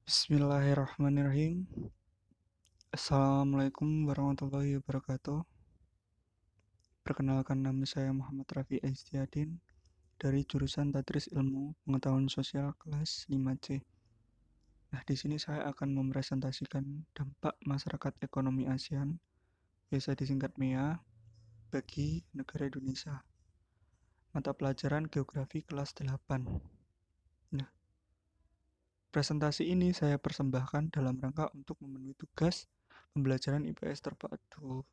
Bismillahirrahmanirrahim. Assalamualaikum warahmatullahi wabarakatuh. Perkenalkan, nama saya Muhammad Rafi Aistiadin dari jurusan Tadris Ilmu Pengetahuan Sosial kelas 5C. Nah, di sini saya akan mempresentasikan dampak masyarakat ekonomi ASEAN, biasa disingkat MEA, bagi negara Indonesia. Mata pelajaran Geografi kelas 8. Nah, presentasi ini saya persembahkan dalam rangka untuk memenuhi tugas pembelajaran IPS terpadu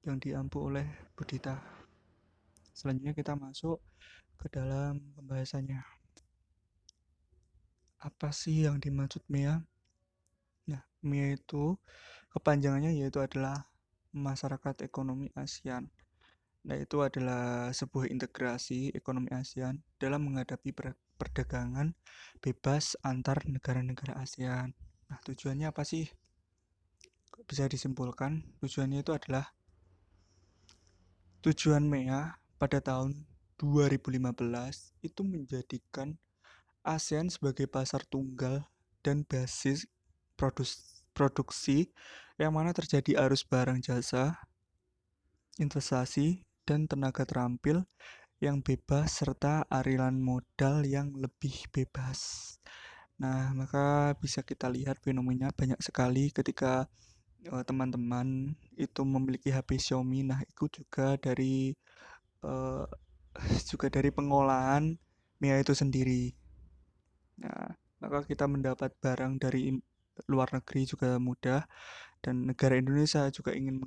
yang diampu oleh Budita. Selanjutnya kita masuk ke dalam pembahasannya. Apa sih yang dimaksud MEA? Nah, MEA itu kepanjangannya yaitu adalah Masyarakat Ekonomi ASEAN. Nah, itu adalah sebuah integrasi ekonomi ASEAN dalam menghadapi perdagangan bebas antar negara-negara ASEAN. Nah, tujuannya apa sih? Bisa disimpulkan, tujuannya itu adalah tujuan MEA pada tahun 2015 itu menjadikan ASEAN sebagai pasar tunggal dan basis produksi yang mana terjadi arus barang jasa, investasi, dan tenaga terampil yang bebas serta aliran modal yang lebih bebas. Nah, maka bisa kita lihat fenomena banyak sekali ketika teman-teman itu memiliki HP Xiaomi. Nah, itu eh, juga dari pengolahan Mia itu sendiri. Nah, maka kita mendapat barang dari luar negeri juga mudah, dan negara Indonesia juga ingin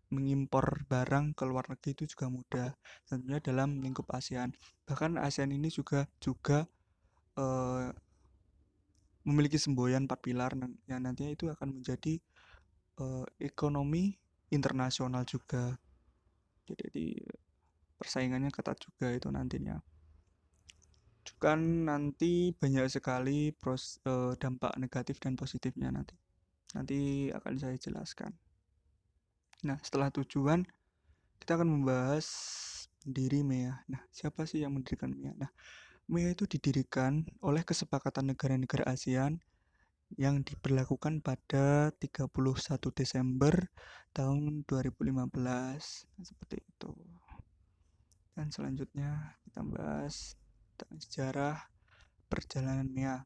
mengimpor barang ke luar negeri itu juga mudah, tentunya dalam lingkup ASEAN. Bahkan ASEAN ini juga eh, memiliki semboyan 4 pilar yang nantinya itu akan menjadi ekonomi internasional juga. Jadi persaingannya ketat juga itu nantinya. Kan nanti banyak sekali dampak negatif dan positifnya nanti. Nanti akan saya jelaskan. Nah, setelah tujuan, kita akan membahas pendiri MEA. Nah, siapa sih yang mendirikan MEA? Nah, MEA itu didirikan oleh kesepakatan negara-negara ASEAN yang diberlakukan pada 31 Desember tahun 2015. Nah, seperti itu. Dan selanjutnya kita bahas tentang sejarah perjalanan MEA.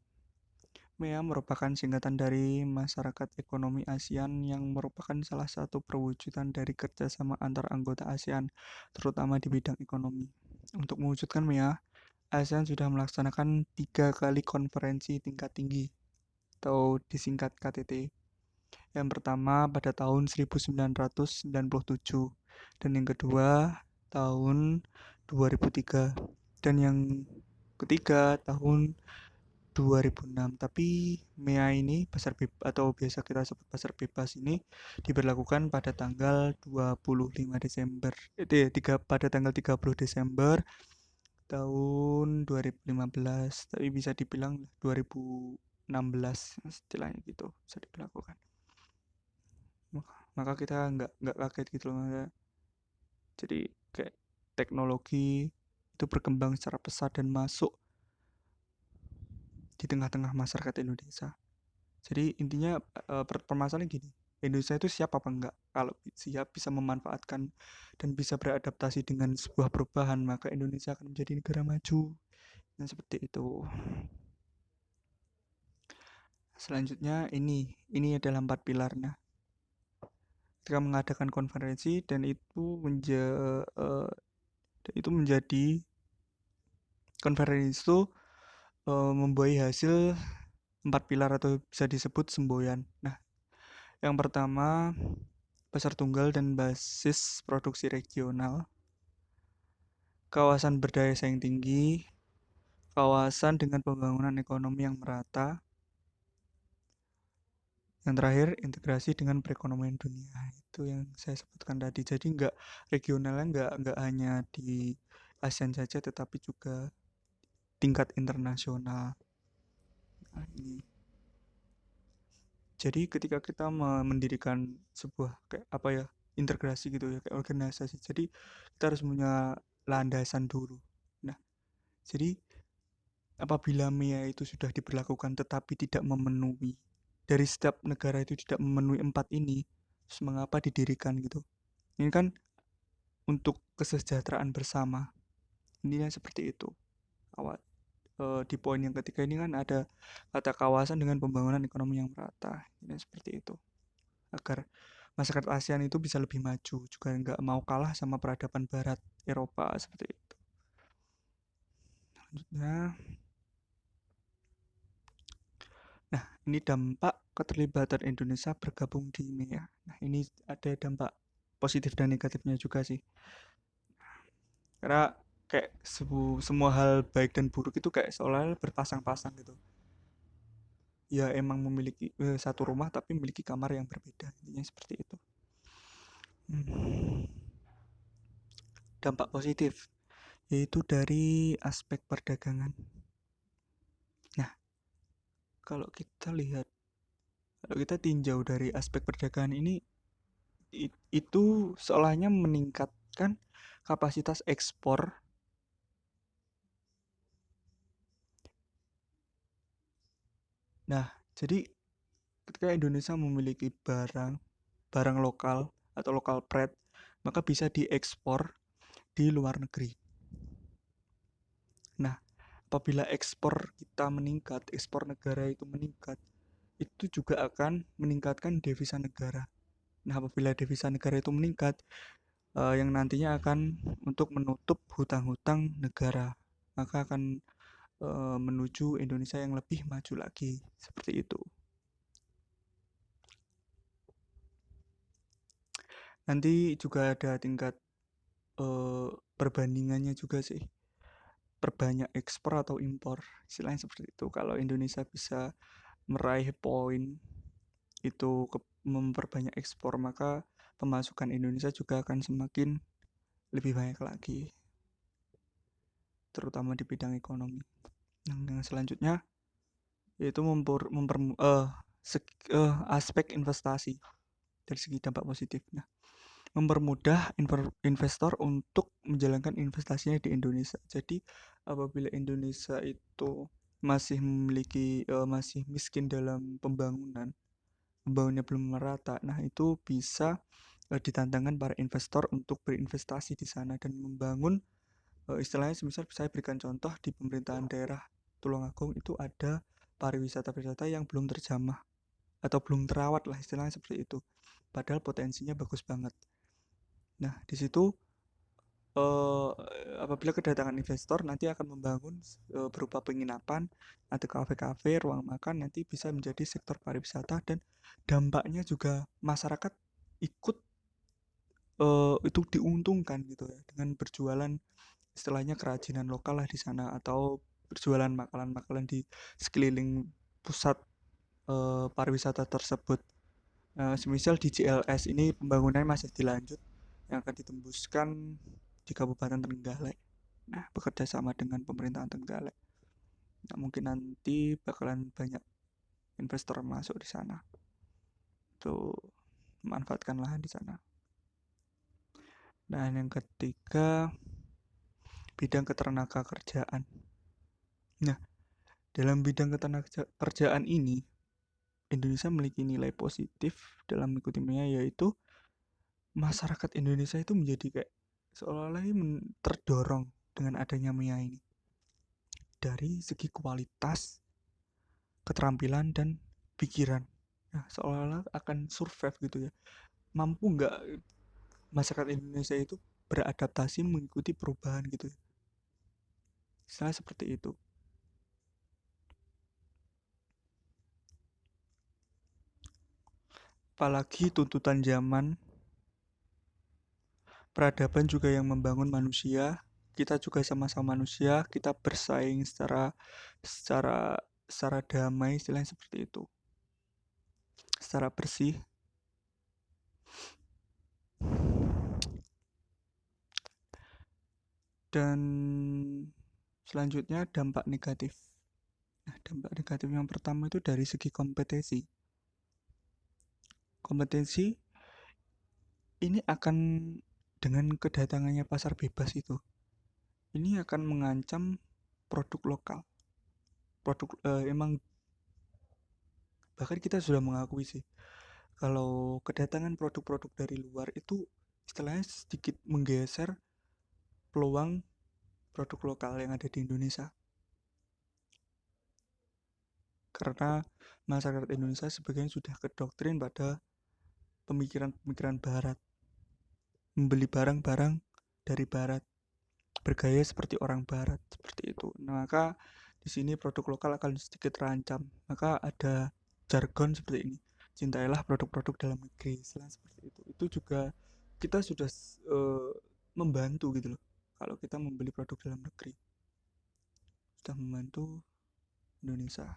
MEA merupakan singkatan dari Masyarakat Ekonomi ASEAN yang merupakan salah satu perwujudan dari kerjasama antar anggota ASEAN, terutama di bidang ekonomi. Untuk mewujudkan MEA, ASEAN sudah melaksanakan 3 kali konferensi tingkat tinggi atau disingkat KTT. Yang pertama pada tahun 1997 dan yang kedua tahun 2003 dan yang ketiga tahun 2006. Tapi MEA ini atau biasa kita sebut pasar bebas ini diberlakukan pada tanggal 25 Desember. Pada tanggal 30 Desember tahun 2015. Tapi bisa dibilang 2016 istilahnya gitu bisa diberlakukan. Maka kita nggak kaget gitu loh. Jadi kayak teknologi itu berkembang secara pesat dan masuk di tengah-tengah masyarakat Indonesia. Jadi intinya permasalahannya gini, Indonesia itu siap apa enggak? Kalau siap bisa memanfaatkan dan bisa beradaptasi dengan sebuah perubahan, maka Indonesia akan menjadi negara maju. Dan seperti itu. Selanjutnya ini adalah 4 pilarnya. Ketika mengadakan konferensi dan itu menjadi konferensi itu membuahai hasil 4 pilar atau bisa disebut semboyan. Nah, yang pertama pasar tunggal dan basis produksi regional, kawasan berdaya saing tinggi, kawasan dengan pembangunan ekonomi yang merata, yang terakhir integrasi dengan perekonomian dunia. Itu yang saya sebutkan tadi. Jadi regionalnya nggak hanya di ASEAN saja, tetapi juga tingkat internasional. Nah, ini. Jadi ketika kita mendirikan sebuah kayak apa ya, integrasi gitu ya, kayak organisasi. Jadi kita harus punya landasan dulu. Nah, jadi apabila MEA itu sudah diberlakukan tetapi tidak memenuhi, dari setiap negara itu tidak memenuhi 4 ini, terus mengapa didirikan gitu. Ini kan untuk kesejahteraan bersama. Intinya seperti itu. Awal di poin yang ketiga ini kan ada kata kawasan dengan pembangunan ekonomi yang merata. Ini seperti itu. Agar masyarakat ASEAN itu bisa lebih maju, juga nggak mau kalah sama peradaban Barat Eropa seperti itu. Selanjutnya, nah ini dampak keterlibatan Indonesia bergabung di MEA. Nah ini ada dampak positif dan negatifnya juga sih. Karena kayak semua hal baik dan buruk itu kayak seolah berpasang-pasang gitu. Ya emang memiliki satu rumah tapi memiliki kamar yang berbeda. Intinya seperti itu. Hmm. Dampak positif yaitu dari aspek perdagangan. Nah, kalau kita lihat, kalau kita tinjau dari aspek perdagangan ini, itu seolahnya meningkatkan kapasitas ekspor. Nah, jadi ketika Indonesia memiliki barang lokal atau lokal pride, maka bisa diekspor di luar negeri. Nah, apabila ekspor kita meningkat, ekspor negara itu meningkat, itu juga akan meningkatkan devisa negara. Nah, apabila devisa negara itu meningkat, yang nantinya akan untuk menutup hutang-hutang negara, maka akan menuju Indonesia yang lebih maju lagi, seperti itu. Nanti juga ada tingkat perbandingannya juga sih, perbanyak ekspor atau impor, istilahnya seperti itu. Kalau Indonesia bisa meraih poin itu memperbanyak ekspor, maka pemasukan Indonesia juga akan semakin lebih banyak lagi, terutama di bidang ekonomi. Yang selanjutnya yaitu aspek investasi dari segi dampak positif. Nah, mempermudah investor untuk menjalankan investasinya di Indonesia. Jadi apabila Indonesia itu masih miskin dalam pembangunannya belum merata, nah itu bisa ditantangkan para investor untuk berinvestasi di sana dan membangun, istilahnya semisal saya berikan contoh di pemerintahan daerah Tulungagung itu ada pariwisata yang belum terjamah atau belum terawat lah, istilahnya seperti itu. Padahal potensinya bagus banget. Nah, di situ eh, apabila kedatangan investor nanti akan membangun berupa penginapan, ada kafe-kafe, ruang makan, nanti bisa menjadi sektor pariwisata dan dampaknya juga masyarakat ikut itu diuntungkan gitu ya dengan berjualan istilahnya kerajinan lokal lah di sana atau berjualan makanan-makanan di sekeliling pusat pariwisata tersebut. Semisal di JLS ini pembangunannya masih dilanjut yang akan ditembuskan di Kabupaten Trenggalek. Nah, bekerja sama dengan pemerintahan Trenggalek. Nah, mungkin nanti bakalan banyak investor masuk di sana. Tuh, memanfaatkan lahan di sana. Nah, yang ketiga, bidang ketenaga kerjaan. Nah, dalam bidang ketenaga kerjaan ini, Indonesia memiliki nilai positif dalam mengikuti MEA, yaitu masyarakat Indonesia itu menjadi kayak seolah-olah terdorong dengan adanya MEA ini dari segi kualitas, keterampilan dan pikiran. Nah, seolah-olah akan survive gitu ya. Mampu nggak masyarakat Indonesia itu beradaptasi mengikuti perubahan gitu ya. Saya seperti itu. Apalagi tuntutan zaman, peradaban juga yang membangun manusia. Kita juga sama-sama manusia, kita bersaing secara secara damai, istilahnya seperti itu. Secara bersih. Dan selanjutnya dampak negatif. Nah, dampak negatif yang pertama itu dari segi kompetensi. Kompetensi ini akan dengan kedatangannya pasar bebas itu, ini akan mengancam produk lokal. produk emang bahkan kita sudah mengakui sih kalau kedatangan produk-produk dari luar itu istilahnya sedikit menggeser peluang produk lokal yang ada di Indonesia. Karena masyarakat Indonesia sebagian sudah kedoktrin pada pemikiran-pemikiran barat, membeli barang-barang dari barat, bergaya seperti orang barat, seperti itu. Nah, maka di sini produk lokal akan sedikit terancam. Maka ada jargon seperti ini. Cintailah produk-produk dalam negeri, istilah seperti itu. Itu juga kita sudah membantu gitu loh. Kalau kita membeli produk dalam negeri, sudah membantu Indonesia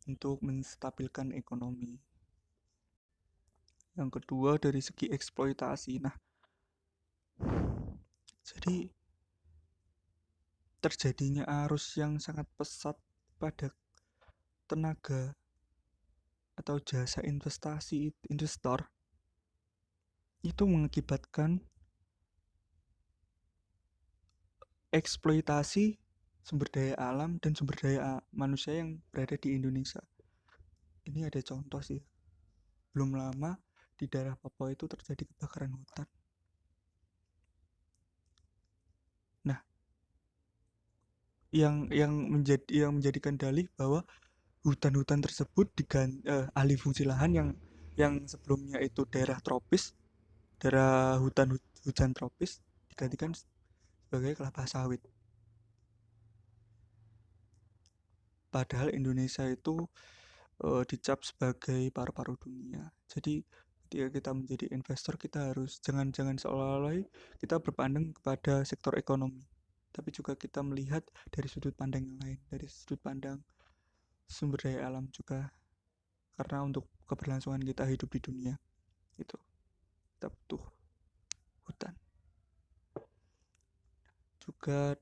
untuk menstabilkan ekonomi. Yang kedua dari segi eksploitasi. Nah, jadi terjadinya arus yang sangat pesat pada tenaga atau jasa investasi investor itu mengakibatkan eksploitasi sumber daya alam dan sumber daya manusia yang berada di Indonesia. Ini ada contoh sih. Belum lama di daerah Papua itu terjadi kebakaran hutan. Nah, yang menjadikan dalih bahwa hutan-hutan tersebut alih fungsi lahan yang sebelumnya itu daerah tropis, daerah hujan tropis digantikan sebagai kelapa sawit. Padahal Indonesia itu dicap sebagai paru-paru dunia. Jadi ketika kita menjadi investor kita harus jangan seolah-olah kita berpandang kepada sektor ekonomi, tapi juga kita melihat dari sudut pandang yang lain, dari sudut pandang sumber daya alam juga. Karena untuk keberlangsungan kita hidup di dunia itu kita butuh hutan.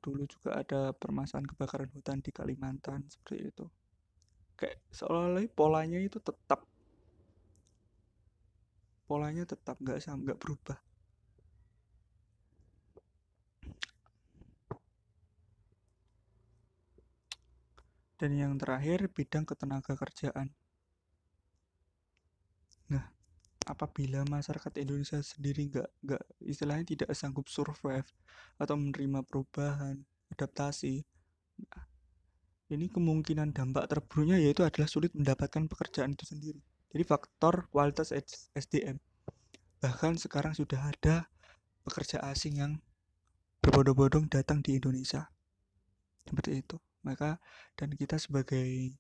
Dulu juga ada permasalahan kebakaran hutan di Kalimantan seperti itu. Kayak seolah-olah polanya tetap nggak berubah. Dan yang terakhir bidang ketenaga kerjaan. Nah, apabila masyarakat Indonesia sendiri nggak istilahnya tidak sanggup survive atau menerima perubahan, adaptasi, nah, ini kemungkinan dampak terburuknya yaitu adalah sulit mendapatkan pekerjaan itu sendiri. Jadi faktor kualitas SDM. Bahkan sekarang sudah ada pekerja asing yang berbondong-bondong datang di Indonesia. Seperti itu. Maka dan kita sebagai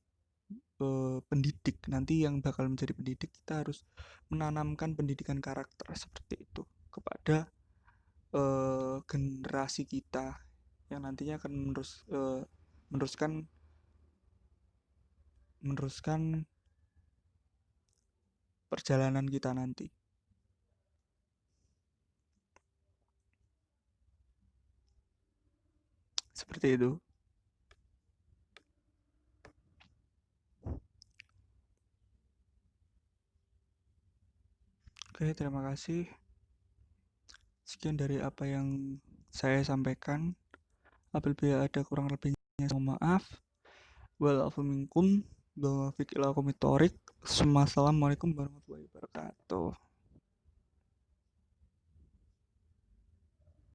pendidik nanti yang bakal menjadi pendidik kita harus menanamkan pendidikan karakter seperti itu kepada generasi kita yang nantinya akan meneruskan perjalanan kita nanti. Seperti itu. Oke, terima kasih. Sekian dari apa yang saya sampaikan. Apabila ada kurang lebihnya, mohon maaf. Walafu minkum, wa fiqh ila Assalamualaikum warahmatullahi wabarakatuh.